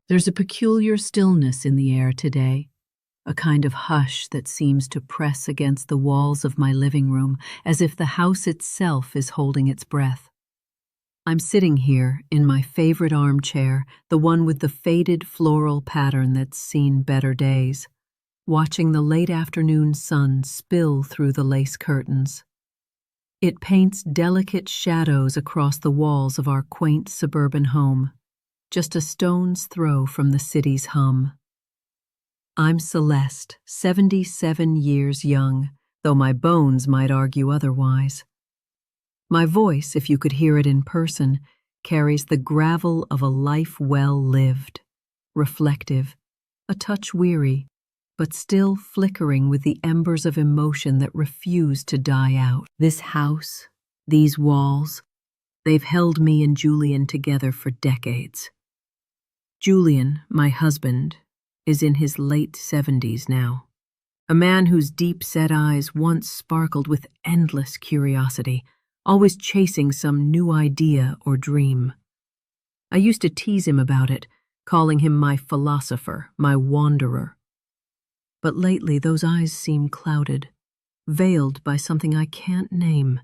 There's a peculiar stillness in the air today, a kind of hush that seems to press against the walls of my living room, as if the house itself is holding its breath. I'm sitting here in my favorite armchair, the one with the faded floral pattern that's seen better days, watching the late afternoon sun spill through the lace curtains. It paints delicate shadows across the walls of our quaint suburban home, just a stone's throw from the city's hum. I'm Celeste, 77 years young, though my bones might argue otherwise. My voice, if you could hear it in person, carries the gravel of a life well lived, reflective, a touch weary, but still flickering with the embers of emotion that refuse to die out. This house, these walls, they've held me and Julian together for decades. Julian, my husband, is in his late 70s now, a man whose deep-set eyes once sparkled with endless curiosity, always chasing some new idea or dream. I used to tease him about it, calling him my philosopher, my wanderer. But lately those eyes seem clouded, veiled by something I can't name,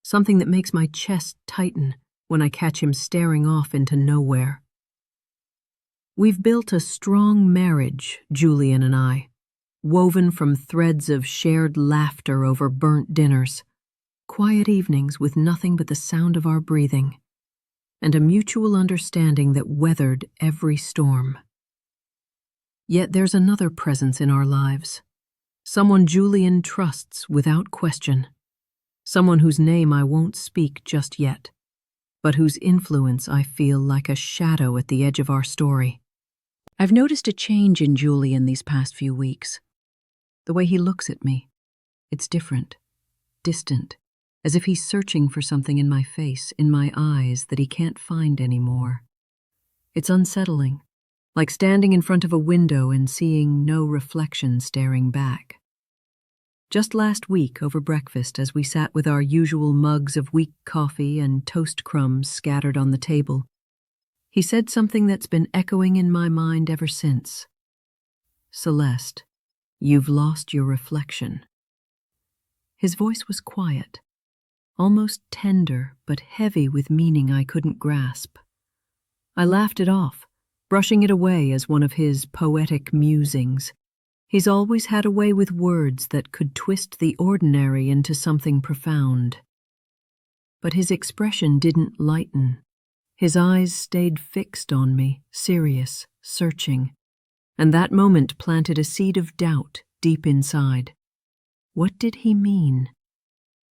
something that makes my chest tighten when I catch him staring off into nowhere. We've built a strong marriage, Julian and I, woven from threads of shared laughter over burnt dinners, quiet evenings with nothing but the sound of our breathing, and a mutual understanding that weathered every storm. Yet there's another presence in our lives, someone Julian trusts without question, someone whose name I won't speak just yet, but whose influence I feel like a shadow at the edge of our story. I've noticed a change in Julian these past few weeks. The way he looks at me, it's different, distant, as if he's searching for something in my face, in my eyes, that he can't find anymore. It's unsettling, like standing in front of a window and seeing no reflection staring back. Just last week, over breakfast, as we sat with our usual mugs of weak coffee and toast crumbs scattered on the table, he said something that's been echoing in my mind ever since. "Celeste, you've lost your reflection." His voice was quiet, almost tender, but heavy with meaning I couldn't grasp. I laughed it off, brushing it away as one of his poetic musings. He's always had a way with words that could twist the ordinary into something profound. But his expression didn't lighten. His eyes stayed fixed on me, serious, searching, and that moment planted a seed of doubt deep inside. What did he mean?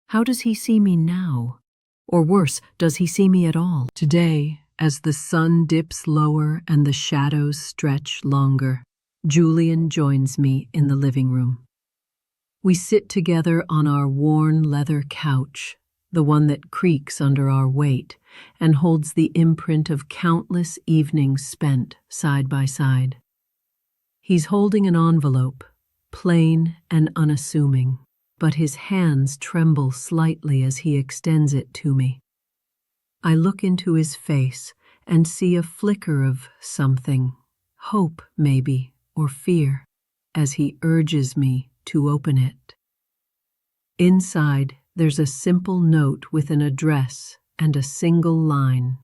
How does he see me now? Or worse, does he see me at all? Today, as the sun dips lower and the shadows stretch longer, Julian joins me in the living room. We sit together on our worn leather couch, the one that creaks under our weight and holds the imprint of countless evenings spent side by side. He's holding an envelope, plain and unassuming, but his hands tremble slightly as he extends it to me. I look into his face and see a flicker of something, hope maybe, or fear, as he urges me to open it. Inside, there's a simple note with an address and a single line.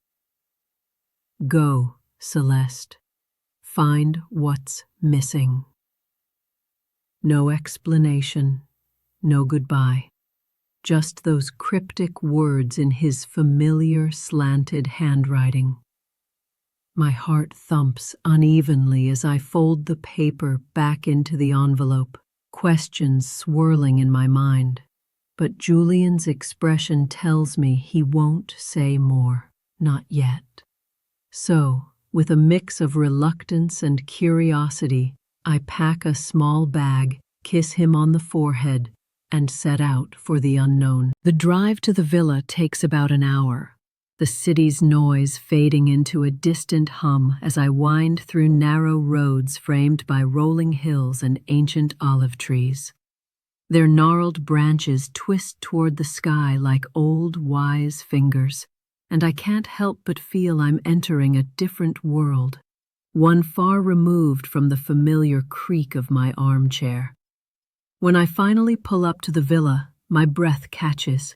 "Go, Celeste. Find what's missing." No explanation, no goodbye. Just those cryptic words in his familiar slanted handwriting. My heart thumps unevenly as I fold the paper back into the envelope, questions swirling in my mind. But Julian's expression tells me he won't say more, not yet. So, with a mix of reluctance and curiosity, I pack a small bag, kiss him on the forehead, and set out for the unknown. The drive to the villa takes about an hour, the city's noise fading into a distant hum as I wind through narrow roads framed by rolling hills and ancient olive trees. Their gnarled branches twist toward the sky like old, wise fingers, and I can't help but feel I'm entering a different world, one far removed from the familiar creak of my armchair. When I finally pull up to the villa, my breath catches.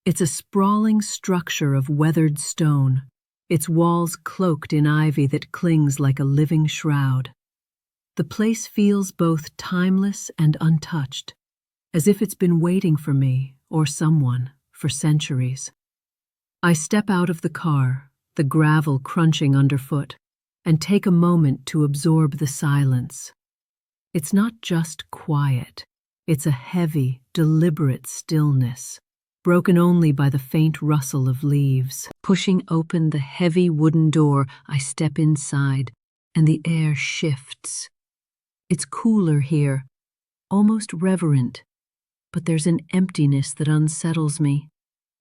It's a sprawling structure of weathered stone, its walls cloaked in ivy that clings like a living shroud. The place feels both timeless and untouched, as if it's been waiting for me, or someone, for centuries. I step out of the car, the gravel crunching underfoot, and take a moment to absorb the silence. It's not just quiet, it's a heavy, deliberate stillness, broken only by the faint rustle of leaves. Pushing open the heavy wooden door, I step inside, and the air shifts. It's cooler here, almost reverent, but there's an emptiness that unsettles me.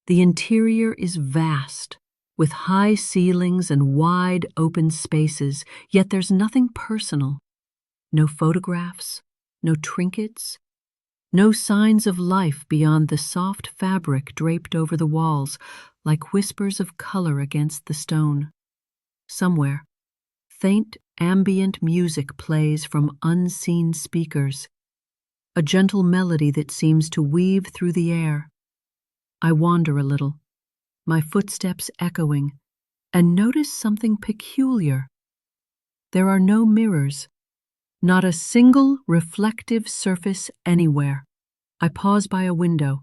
The interior is vast, with high ceilings and wide open spaces, yet there's nothing personal. No photographs, no trinkets, no signs of life beyond the soft fabric draped over the walls, like whispers of color against the stone. Somewhere, faint ambient music plays from unseen speakers, a gentle melody that seems to weave through the air. I wander a little, my footsteps echoing, and notice something peculiar. There are no mirrors, not a single reflective surface anywhere. I pause by a window,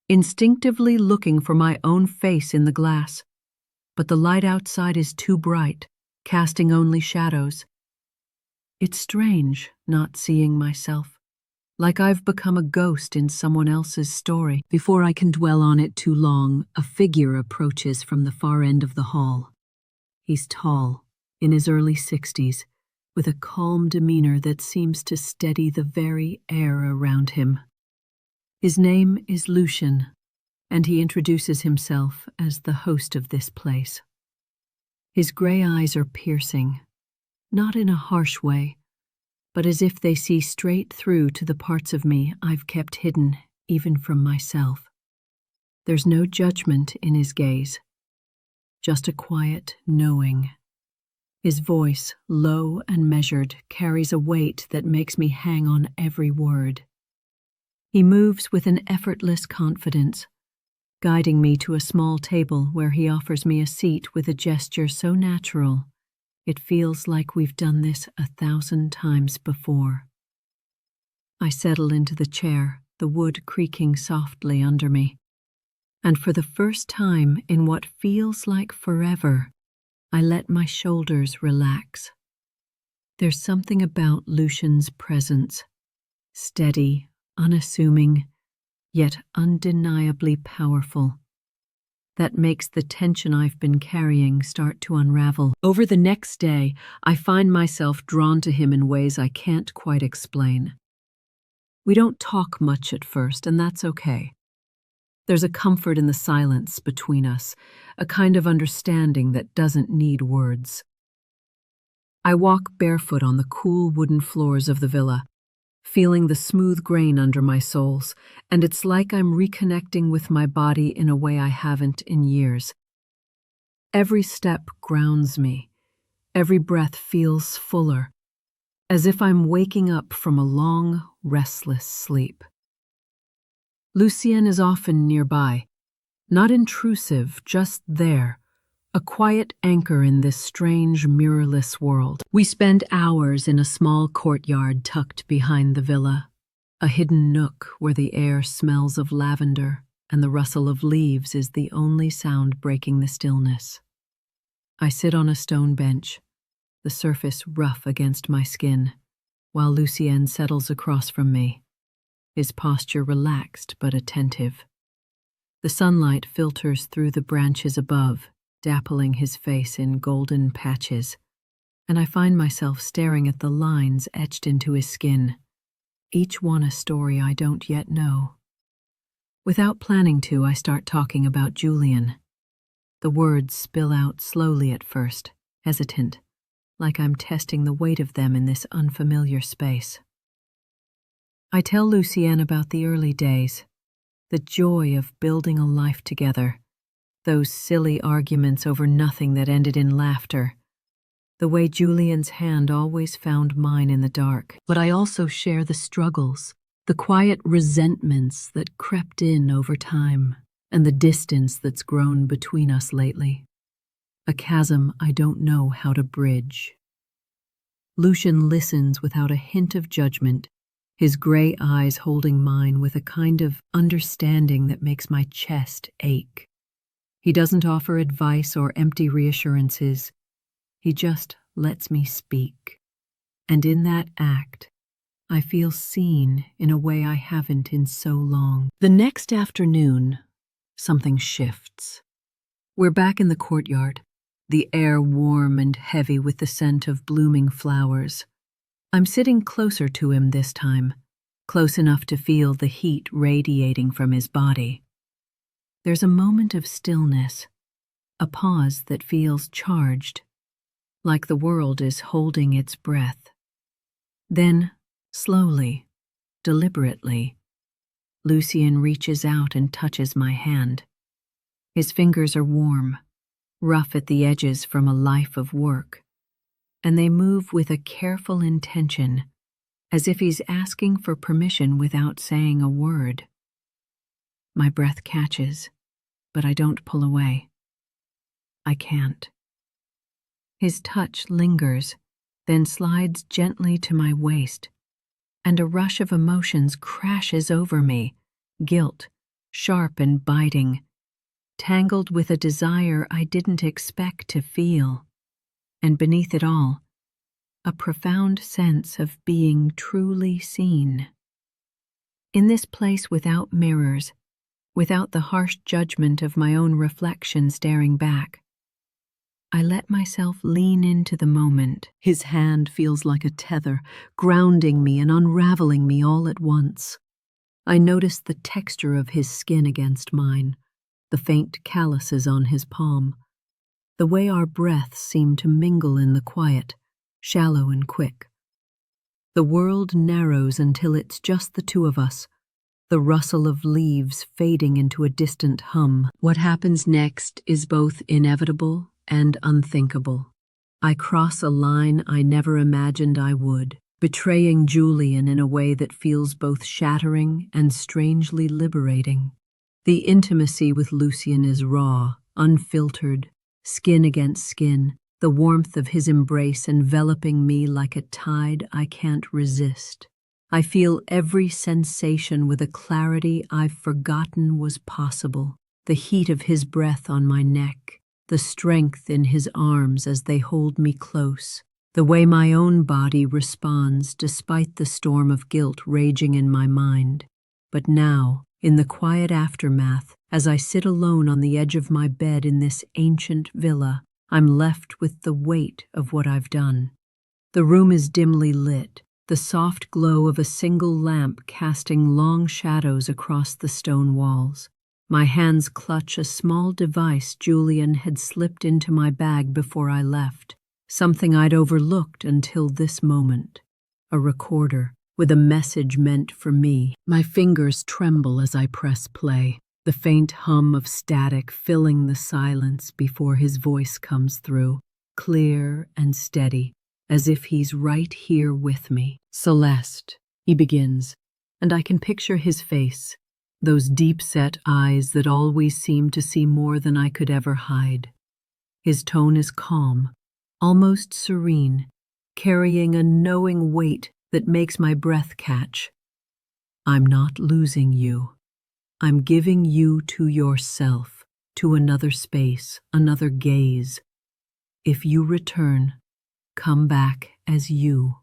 instinctively looking for my own face in the glass, but the light outside is too bright, casting only shadows. It's strange not seeing myself, like I've become a ghost in someone else's story. Before I can dwell on it too long, a figure approaches from the far end of the hall. He's tall, in his early 60s, with a calm demeanor that seems to steady the very air around him. His name is Lucian, and he introduces himself as the host of this place. His gray eyes are piercing, not in a harsh way, but as if they see straight through to the parts of me I've kept hidden, even from myself. There's no judgment in his gaze, just a quiet knowing. His voice, low and measured, carries a weight that makes me hang on every word. He moves with an effortless confidence, guiding me to a small table where he offers me a seat with a gesture so natural, it feels like we've done this 1,000 times before. I settle into the chair, the wood creaking softly under me, and for the first time in what feels like forever, I let my shoulders relax. There's something about Lucian's presence, steady, unassuming, yet undeniably powerful, that makes the tension I've been carrying start to unravel. Over the next day, I find myself drawn to him in ways I can't quite explain. We don't talk much at first, and that's okay. There's a comfort in the silence between us, a kind of understanding that doesn't need words. I walk barefoot on the cool wooden floors of the villa, feeling the smooth grain under my soles, and it's like I'm reconnecting with my body in a way I haven't in years. Every step grounds me. Every breath feels fuller, as if I'm waking up from a long, restless sleep. Lucien is often nearby, not intrusive, just there, a quiet anchor in this strange, mirrorless world. We spend hours in a small courtyard tucked behind the villa, a hidden nook where the air smells of lavender and the rustle of leaves is the only sound breaking the stillness. I sit on a stone bench, the surface rough against my skin, while Lucien settles across from me, his posture relaxed but attentive. The sunlight filters through the branches above, dappling his face in golden patches, and I find myself staring at the lines etched into his skin, each one a story I don't yet know. Without planning to, I start talking about Julian. The words spill out slowly at first, hesitant, like I'm testing the weight of them in this unfamiliar space. I tell Lucien about the early days, the joy of building a life together, those silly arguments over nothing that ended in laughter, the way Julian's hand always found mine in the dark. But I also share the struggles, the quiet resentments that crept in over time, and the distance that's grown between us lately. A chasm I don't know how to bridge. Lucian listens without a hint of judgment, his gray eyes holding mine with a kind of understanding that makes my chest ache. He doesn't offer advice or empty reassurances. He just lets me speak. And in that act, I feel seen in a way I haven't in so long. The next afternoon, something shifts. We're back in the courtyard, the air warm and heavy with the scent of blooming flowers. I'm sitting closer to him this time, close enough to feel the heat radiating from his body. There's a moment of stillness, a pause that feels charged, like the world is holding its breath. Then, slowly, deliberately, Lucian reaches out and touches my hand. His fingers are warm, rough at the edges from a life of work, and they move with a careful intention, as if he's asking for permission without saying a word. My breath catches, but I don't pull away. I can't. His touch lingers, then slides gently to my waist, and a rush of emotions crashes over me, guilt, sharp and biting, tangled with a desire I didn't expect to feel, and beneath it all, a profound sense of being truly seen. In this place without mirrors, without the harsh judgment of my own reflection staring back, I let myself lean into the moment. His hand feels like a tether, grounding me and unraveling me all at once. I notice the texture of his skin against mine, the faint calluses on his palm, the way our breaths seem to mingle in the quiet, shallow and quick. The world narrows until it's just the two of us, the rustle of leaves fading into a distant hum. What happens next is both inevitable and unthinkable. I cross a line I never imagined I would, betraying Julian in a way that feels both shattering and strangely liberating. The intimacy with Lucian is raw, unfiltered, skin against skin, the warmth of his embrace enveloping me like a tide I can't resist. I feel every sensation with a clarity I've forgotten was possible. The heat of his breath on my neck, the strength in his arms as they hold me close, the way my own body responds despite the storm of guilt raging in my mind. But now, in the quiet aftermath, as I sit alone on the edge of my bed in this ancient villa, I'm left with the weight of what I've done. The room is dimly lit, the soft glow of a single lamp casting long shadows across the stone walls. My hands clutch a small device Julian had slipped into my bag before I left, something I'd overlooked until this moment. A recorder with a message meant for me. My fingers tremble as I press play, the faint hum of static filling the silence before his voice comes through, clear and steady, as if he's right here with me. "Celeste," he begins, and I can picture his face, those deep-set eyes that always seem to see more than I could ever hide. His tone is calm, almost serene, carrying a knowing weight that makes my breath catch. "I'm not losing you. I'm giving you to yourself, to another space, another gaze. If you return, come back as you."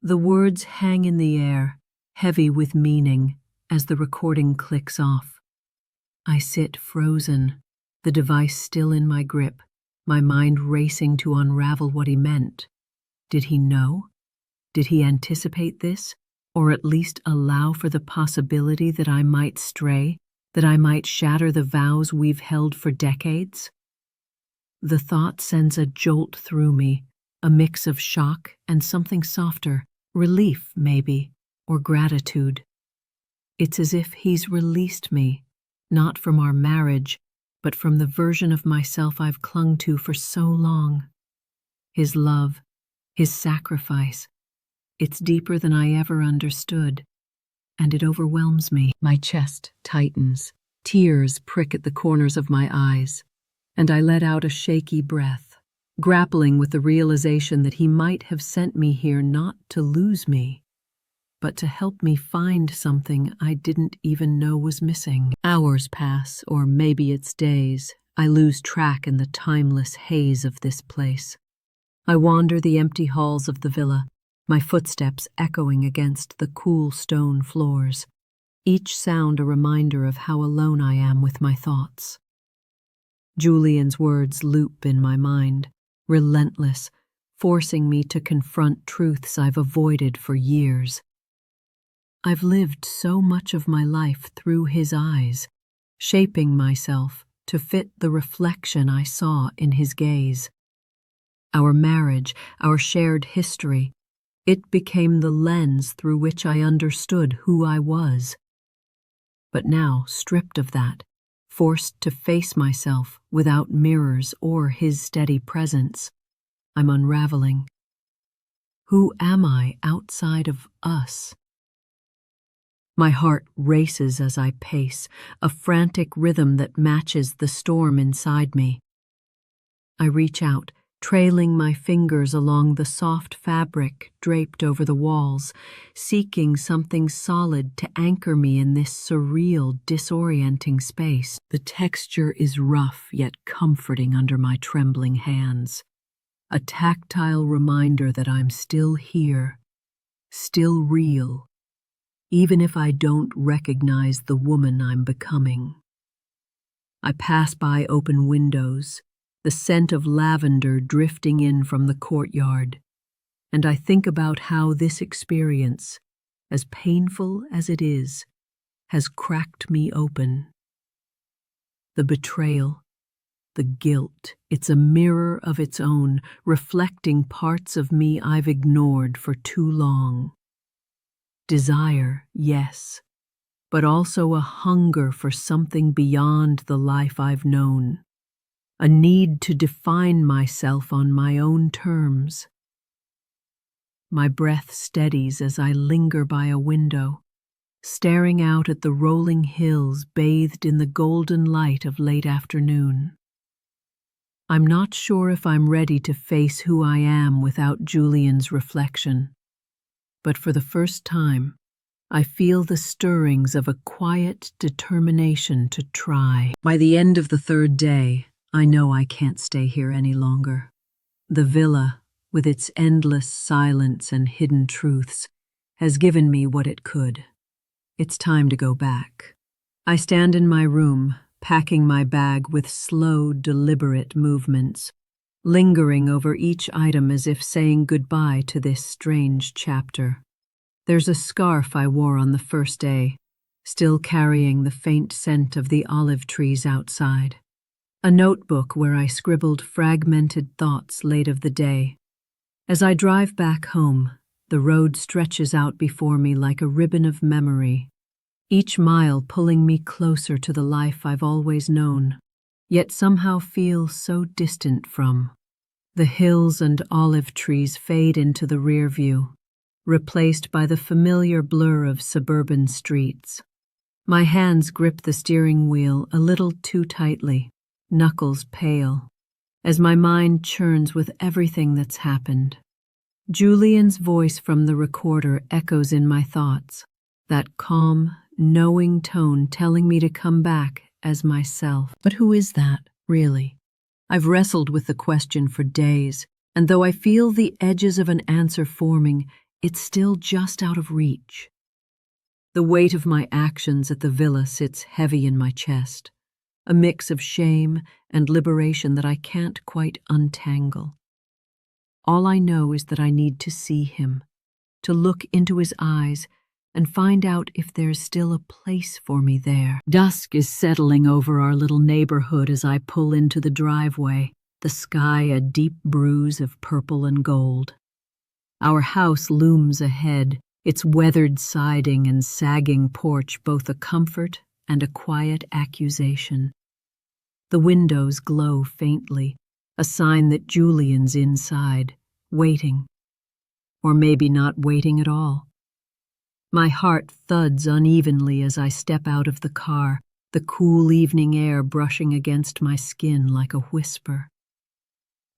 The words hang in the air, heavy with meaning, as the recording clicks off. I sit frozen, the device still in my grip, my mind racing to unravel what he meant. Did he know? Did he anticipate this, or at least allow for the possibility that I might stray, that I might shatter the vows we've held for decades? The thought sends a jolt through me, a mix of shock and something softer, relief maybe, or gratitude. It's as if he's released me, not from our marriage, but from the version of myself I've clung to for so long. his love, his sacrifice. It's deeper than I ever understood, and it overwhelms me. My chest tightens, tears prick at the corners of my eyes, and I let out a shaky breath, grappling with the realization that he might have sent me here not to lose me, but to help me find something I didn't even know was missing. Hours pass, or maybe it's days. I lose track in the timeless haze of this place. I wander the empty halls of the villa, my footsteps echoing against the cool stone floors, each sound a reminder of how alone I am with my thoughts. Julian's words loop in my mind, relentless, forcing me to confront truths I've avoided for years. I've lived so much of my life through his eyes, shaping myself to fit the reflection I saw in his gaze. Our marriage, our shared history, it became the lens through which I understood who I was. But now, stripped of that, forced to face myself without mirrors or his steady presence, I'm unraveling. Who am I outside of us? My heart races as I pace, a frantic rhythm that matches the storm inside me. I reach out, trailing my fingers along the soft fabric draped over the walls, seeking something solid to anchor me in this surreal, disorienting space. The texture is rough yet comforting under my trembling hands, a tactile reminder that I'm still here, still real, even if I don't recognize the woman I'm becoming. I pass by open windows, the scent of lavender drifting in from the courtyard, and I think about how this experience, as painful as it is, has cracked me open. The betrayal, the guilt, it's a mirror of its own, reflecting parts of me I've ignored for too long. Desire, yes, but also a hunger for something beyond the life I've known. A need to define myself on my own terms. My breath steadies as I linger by a window, staring out at the rolling hills bathed in the golden light of late afternoon. I'm not sure if I'm ready to face who I am without Julian's reflection, but for the first time, I feel the stirrings of a quiet determination to try. By the end of the third day, I know I can't stay here any longer. The villa, with its endless silence and hidden truths, has given me what it could. It's time to go back. I stand in my room, packing my bag with slow, deliberate movements, lingering over each item as if saying goodbye to this strange chapter. There's a scarf I wore on the first day, still carrying the faint scent of the olive trees outside. A notebook where I scribbled fragmented thoughts late of the day. As I drive back home, the road stretches out before me like a ribbon of memory, each mile pulling me closer to the life I've always known, yet somehow feel so distant from. The hills and olive trees fade into the rear view, replaced by the familiar blur of suburban streets. My hands grip the steering wheel a little too tightly, knuckles pale, as my mind churns with everything that's happened. Julian's voice from the recorder echoes in my thoughts, that calm, knowing tone telling me to come back as myself. But who is that, really? I've wrestled with the question for days, and though I feel the edges of an answer forming, it's still just out of reach. The weight of my actions at the villa sits heavy in my chest, a mix of shame and liberation that I can't quite untangle. All I know is that I need to see him, to look into his eyes and find out if there's still a place for me there. Dusk is settling over our little neighborhood as I pull into the driveway, the sky a deep bruise of purple and gold. Our house looms ahead, its weathered siding and sagging porch both a comfort and a quiet accusation. The windows glow faintly, a sign that Julian's inside, waiting. Or maybe not waiting at all. My heart thuds unevenly as I step out of the car, the cool evening air brushing against my skin like a whisper.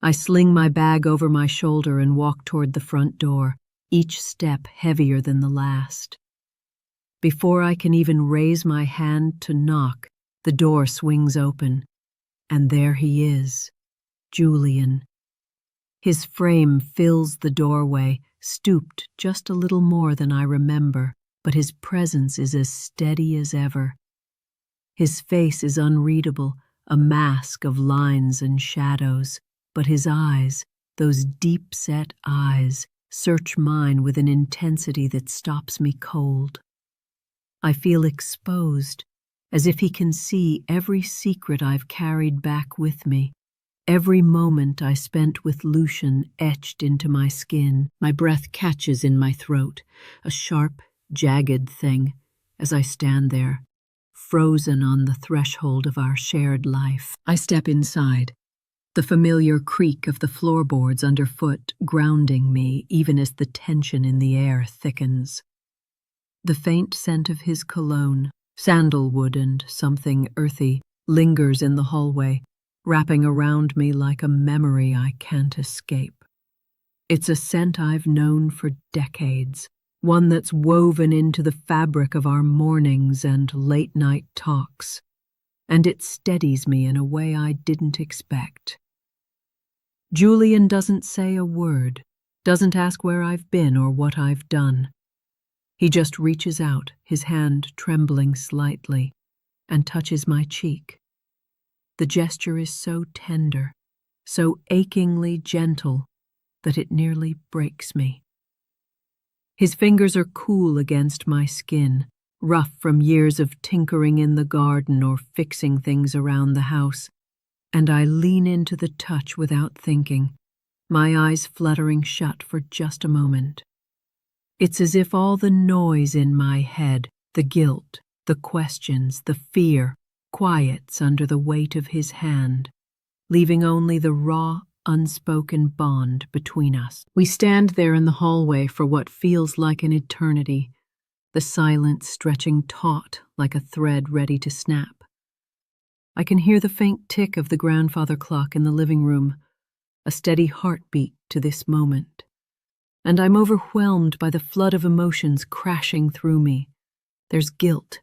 I sling my bag over my shoulder and walk toward the front door, each step heavier than the last. Before I can even raise my hand to knock, the door swings open, and there he is, Julian. His frame fills the doorway, stooped just a little more than I remember, but his presence is as steady as ever. His face is unreadable, a mask of lines and shadows, but his eyes, those deep-set eyes, search mine with an intensity that stops me cold. I feel exposed, as if he can see every secret I've carried back with me, every moment I spent with Lucian etched into my skin. My breath catches in my throat, a sharp, jagged thing, as I stand there, frozen on the threshold of our shared life. I step inside, the familiar creak of the floorboards underfoot grounding me even as the tension in the air thickens. The faint scent of his cologne, sandalwood and something earthy, lingers in the hallway, wrapping around me like a memory I can't escape. It's a scent I've known for decades, one that's woven into the fabric of our mornings and late-night talks, and it steadies me in a way I didn't expect. Julian doesn't say a word, doesn't ask where I've been or what I've done. He just reaches out, his hand trembling slightly, and touches my cheek. The gesture is so tender, so achingly gentle, that it nearly breaks me. His fingers are cool against my skin, rough from years of tinkering in the garden or fixing things around the house, and I lean into the touch without thinking, my eyes fluttering shut for just a moment. It's as if all the noise in my head, the guilt, the questions, the fear, quiets under the weight of his hand, leaving only the raw, unspoken bond between us. We stand there in the hallway for what feels like an eternity, the silence stretching taut like a thread ready to snap. I can hear the faint tick of the grandfather clock in the living room, a steady heartbeat to this moment. And I'm overwhelmed by the flood of emotions crashing through me. There's guilt,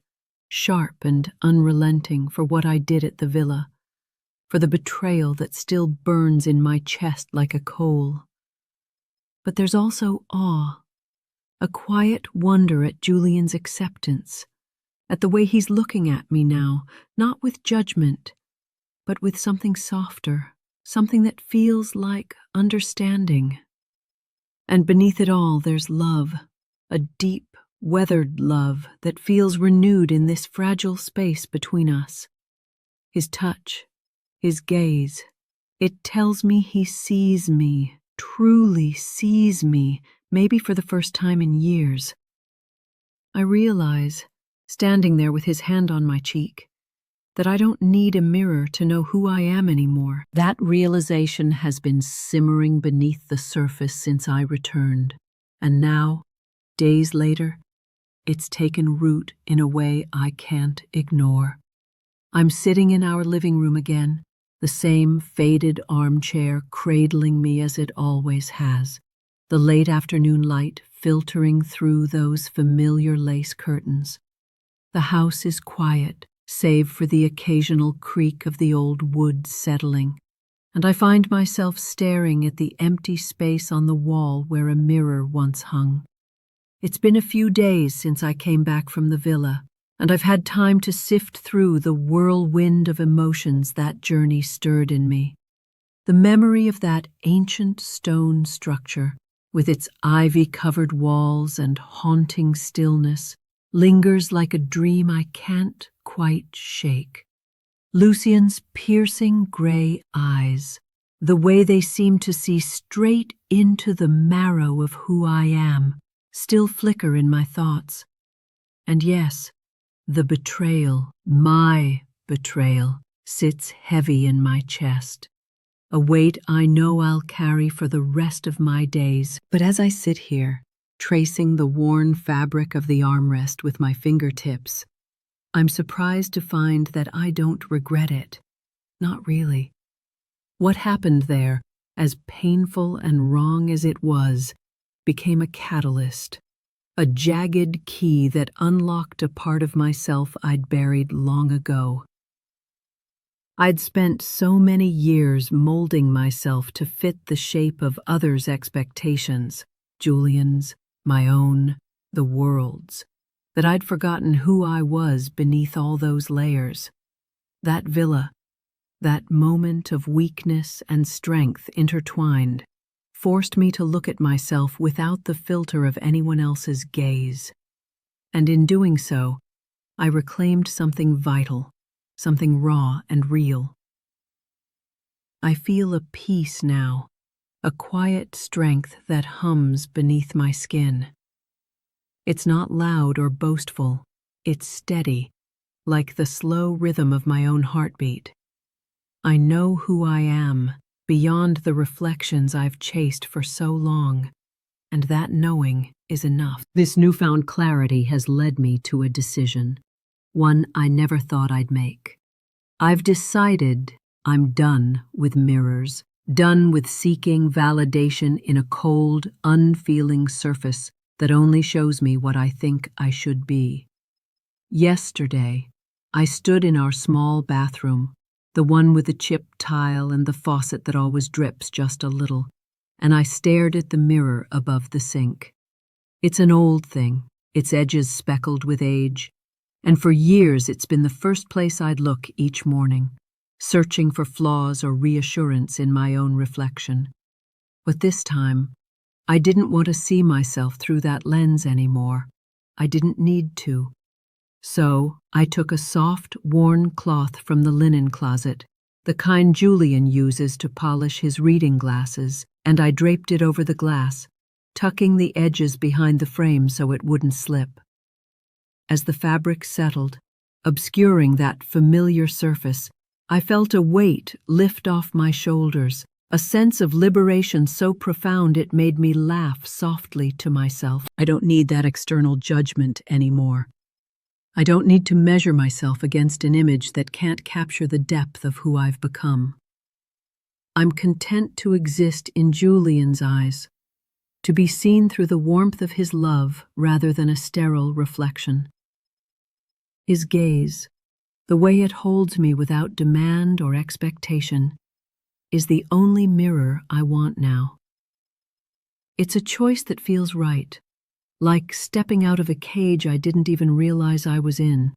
sharp and unrelenting, for what I did at the villa, for the betrayal that still burns in my chest like a coal. But there's also awe, a quiet wonder at Julian's acceptance, at the way he's looking at me now, not with judgment, but with something softer, something that feels like understanding. And beneath it all, there's love, a deep, weathered love that feels renewed in this fragile space between us. His touch, his gaze, it tells me he sees me, truly sees me, maybe for the first time in years. I realize, standing there with his hand on my cheek, that I don't need a mirror to know who I am anymore. That realization has been simmering beneath the surface since I returned, and now, days later, it's taken root in a way I can't ignore. I'm sitting in our living room again, the same faded armchair cradling me as it always has, the late afternoon light filtering through those familiar lace curtains. The house is quiet, save for the occasional creak of the old wood settling, and I find myself staring at the empty space on the wall where a mirror once hung. It's been a few days since I came back from the villa, and I've had time to sift through the whirlwind of emotions that journey stirred in me. The memory of that ancient stone structure, with its ivy-covered walls and haunting stillness, lingers like a dream I can't quite shake. Lucian's piercing gray eyes, the way they seem to see straight into the marrow of who I am, still flicker in my thoughts. And yes, the betrayal, my betrayal, sits heavy in my chest. a weight I know I'll carry for the rest of my days. But as I sit here, tracing the worn fabric of the armrest with my fingertips, I'm surprised to find that I don't regret it. Not really. What happened there, as painful and wrong as it was, became a catalyst, a jagged key that unlocked a part of myself I'd buried long ago. I'd spent so many years molding myself to fit the shape of others' expectations, Julian's, my own, the world's, that I'd forgotten who I was beneath all those layers. That villa, that moment of weakness and strength intertwined, forced me to look at myself without the filter of anyone else's gaze. And in doing so, I reclaimed something vital, something raw and real. I feel a peace now, a quiet strength that hums beneath my skin. It's not loud or boastful, it's steady, like the slow rhythm of my own heartbeat. I know who I am, beyond the reflections I've chased for so long, and that knowing is enough. This newfound clarity has led me to a decision, one I never thought I'd make. I've decided I'm done with mirrors, done with seeking validation in a cold, unfeeling surface that only shows me what I think I should be. Yesterday, I stood in our small bathroom, the one with the chipped tile and the faucet that always drips just a little, and I stared at the mirror above the sink. It's an old thing, its edges speckled with age, and for years it's been the first place I'd look each morning, searching for flaws or reassurance in my own reflection. But this time, I didn't want to see myself through that lens anymore. I didn't need to. So I took a soft, worn cloth from the linen closet, the kind Julian uses to polish his reading glasses, and I draped it over the glass, tucking the edges behind the frame so it wouldn't slip. As the fabric settled, obscuring that familiar surface, I felt a weight lift off my shoulders, a sense of liberation so profound it made me laugh softly to myself. I don't need that external judgment anymore. I don't need to measure myself against an image that can't capture the depth of who I've become. I'm content to exist in Julian's eyes, to be seen through the warmth of his love rather than a sterile reflection. His gaze, the way it holds me without demand or expectation, is the only mirror I want now. It's a choice that feels right, like stepping out of a cage I didn't even realize I was in,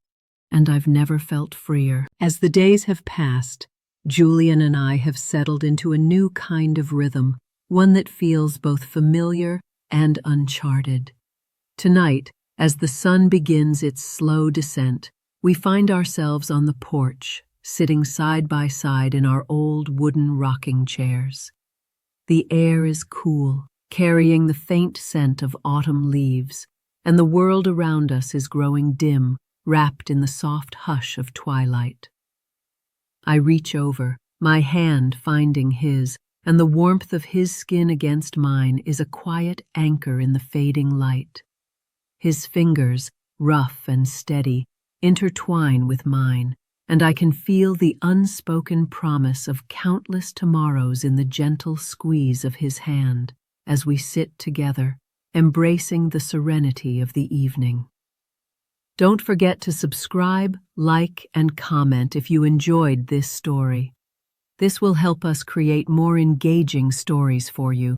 and I've never felt freer. As the days have passed, Julian and I have settled into a new kind of rhythm, one that feels both familiar and uncharted. Tonight, as the sun begins its slow descent, we find ourselves on the porch, sitting side by side in our old wooden rocking chairs. The air is cool, carrying the faint scent of autumn leaves, and the world around us is growing dim, wrapped in the soft hush of twilight. I reach over, my hand finding his, and the warmth of his skin against mine is a quiet anchor in the fading light. His fingers, rough and steady, intertwine with mine, and I can feel the unspoken promise of countless tomorrows in the gentle squeeze of his hand as we sit together, embracing the serenity of the evening. Don't forget to subscribe, like, and comment if you enjoyed this story. This will help us create more engaging stories for you.